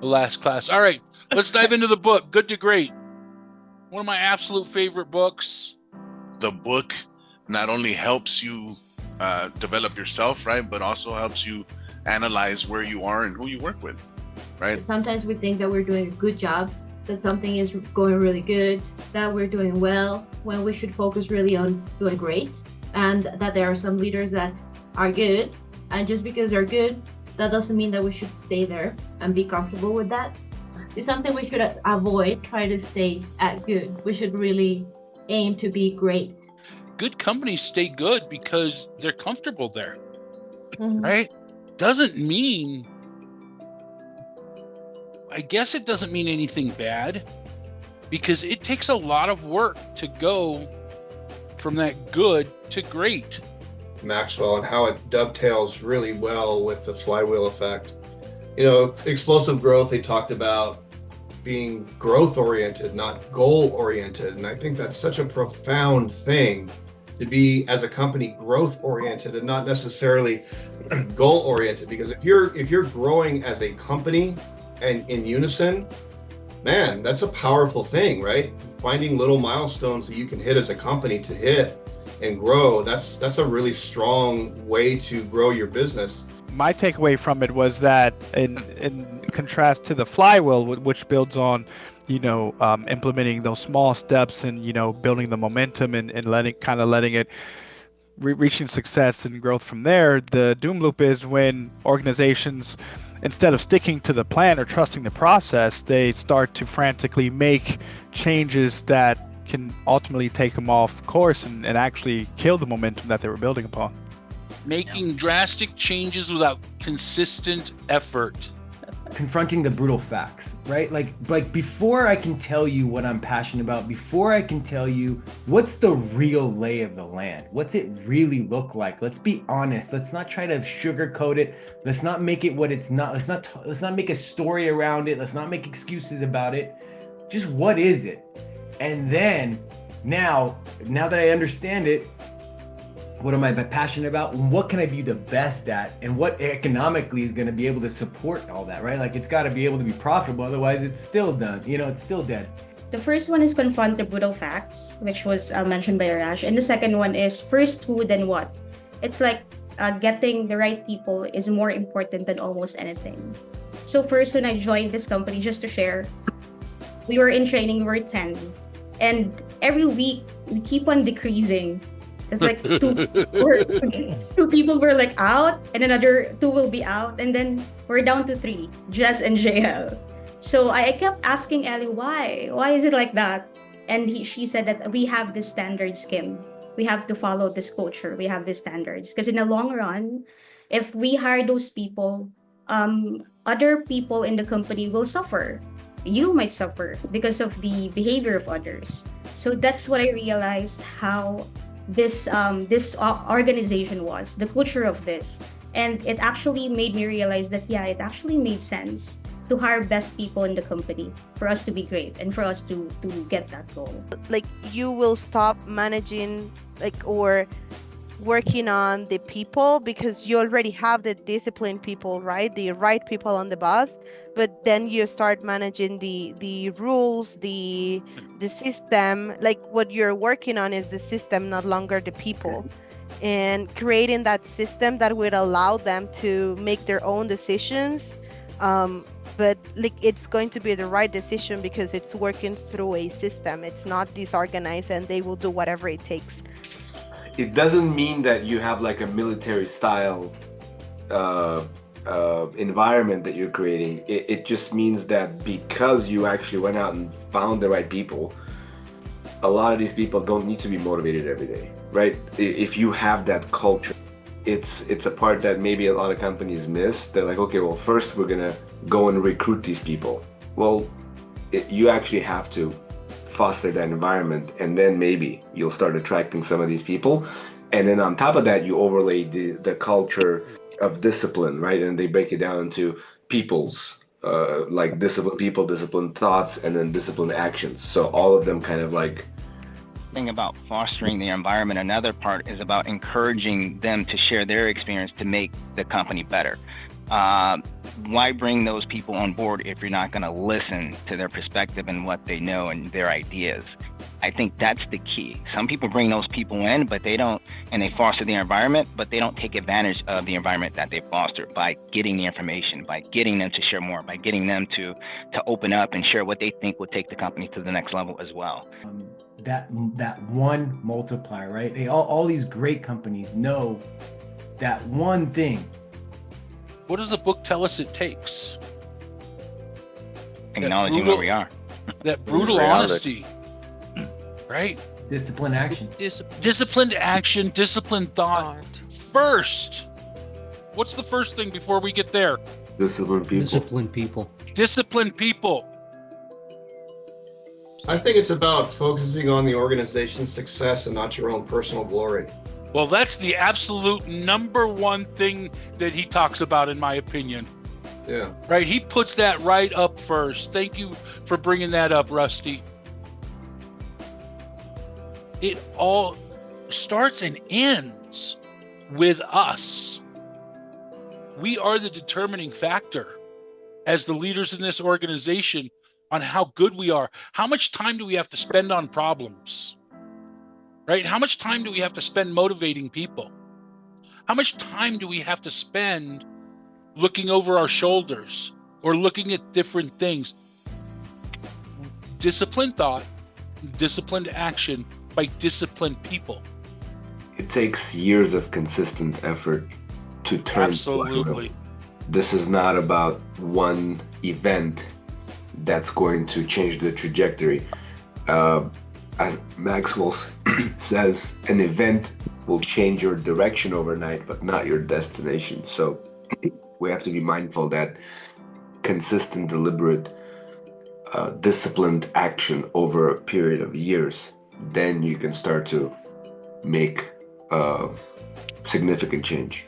the last class. All right, let's dive into the book, Good to Great. One of my absolute favorite books. The book not only helps you develop yourself, right, but also helps you analyze where you are and who you work with, right? Sometimes we think that we're doing a good job, that something is going really good, that we're doing well, when we should focus really on doing great, and that there are some leaders that are good, and just because they're good, that doesn't mean that we should stay there and be comfortable with that. It's something we should avoid, try to stay at good. We should really aim to be great. Good companies stay good because they're comfortable there, right? I guess it doesn't mean anything bad, because it takes a lot of work to go from that good to great. Maxwell, and how it dovetails really well with the flywheel effect. You know, explosive growth, they talked about being growth oriented, not goal oriented. And I think that's such a profound thing, to be, as a company, growth oriented and not necessarily goal oriented. Because if you're growing as a company and in unison, man, that's a powerful thing, right? Finding little milestones that you can hit as a company to hit and grow, that's a really strong way to grow your business. My takeaway from it was that in contrast to the flywheel, which builds on, implementing those small steps and, building the momentum and letting it reaching success and growth from there, the doom loop is when organizations, instead of sticking to the plan or trusting the process, they start to frantically make changes that can ultimately take them off course and actually kill the momentum that they were building upon. Making drastic changes without consistent effort. Confronting the brutal facts, right? Like before I can tell you what I'm passionate about, before I can tell you what's the real lay of the land, what's it really look like, let's be honest. Let's not try to sugarcoat it. Let's not make it what it's not. Let's not make a story around it. Let's not make excuses about it. Just what is it? And then now that I understand it, what am I passionate about? What can I be the best at? And what economically is going to be able to support all that, right? Like, it's got to be able to be profitable. Otherwise, it's still done. It's still dead. The first one is confront the brutal facts, which was mentioned by Arash. And the second one is first who, then what. It's like getting the right people is more important than almost anything. So first, when I joined this company, just to share, we were in training, we were 10. And every week, we keep on decreasing. It's like two people were like out, and another two will be out, and then we're down to 3, Jess and JL. So I kept asking Ellie, why? Why is it like that? And she said that we have this standards, Kim. We have to follow this culture. We have these standards. Because in the long run, if we hire those people, other people in the company will suffer. You might suffer because of the behavior of others. So that's what I realized, how this organization was, the culture of this. And it actually made me realize that, it actually made sense to hire best people in the company for us to be great and for us to get that goal. Like, you will stop managing or working on the people because you already have the disciplined people, right? The right people on the bus. But then you start managing the rules, the system. Like, what you're working on is the system, not longer the people. And creating that system that would allow them to make their own decisions. But it's going to be the right decision because it's working through a system. It's not disorganized, and they will do whatever it takes. It doesn't mean that you have like a military style environment that you're creating. It just means that because you actually went out and found the right people, a lot of these people don't need to be motivated every day, right? If you have that culture, it's a part that maybe a lot of companies miss. They're like, okay, well, first we're gonna go and recruit these people. Well, you actually have to foster that environment, and then maybe you'll start attracting some of these people. And then on top of that, you overlay the culture of discipline, right? And they break it down into people's like disciplined people, disciplined thoughts, and then disciplined actions. So all of them kind of like thing about fostering the environment. Another part is about encouraging them to share their experience to make the company better. why bring those people on board if you're not going to listen to their perspective and what they know and their ideas? I think that's the key. Some people bring those people in, but they don't, and they foster the environment, but they don't take advantage of the environment that they foster by getting the information, by getting them to share more, by getting them to open up and share what they think will take the company to the next level as well. That one multiplier, right? All these great companies know that one thing. What does the book tell us it takes? Acknowledging where we are. That brutal honesty, right? Disciplined action. Disciplined action, disciplined thought. First, what's the first thing before we get there? Disciplined people. Disciplined people. I think it's about focusing on the organization's success and not your own personal glory. Well, that's the absolute number one thing that he talks about, in my opinion. Yeah. Right? He puts that right up first. Thank you for bringing that up, Rusty. It all starts and ends with us. We are the determining factor as the leaders in this organization on how good we are. How much time do we have to spend on problems? Right? How much time do we have to spend motivating people? How much time do we have to spend looking over our shoulders or looking at different things? Disciplined thought, disciplined action by disciplined people. It takes years of consistent effort to turn. Absolutely. This is not about one event that's going to change the trajectory. As Maxwell says, an event will change your direction overnight, but not your destination. So we have to be mindful that consistent, deliberate, disciplined action over a period of years, then you can start to make significant change.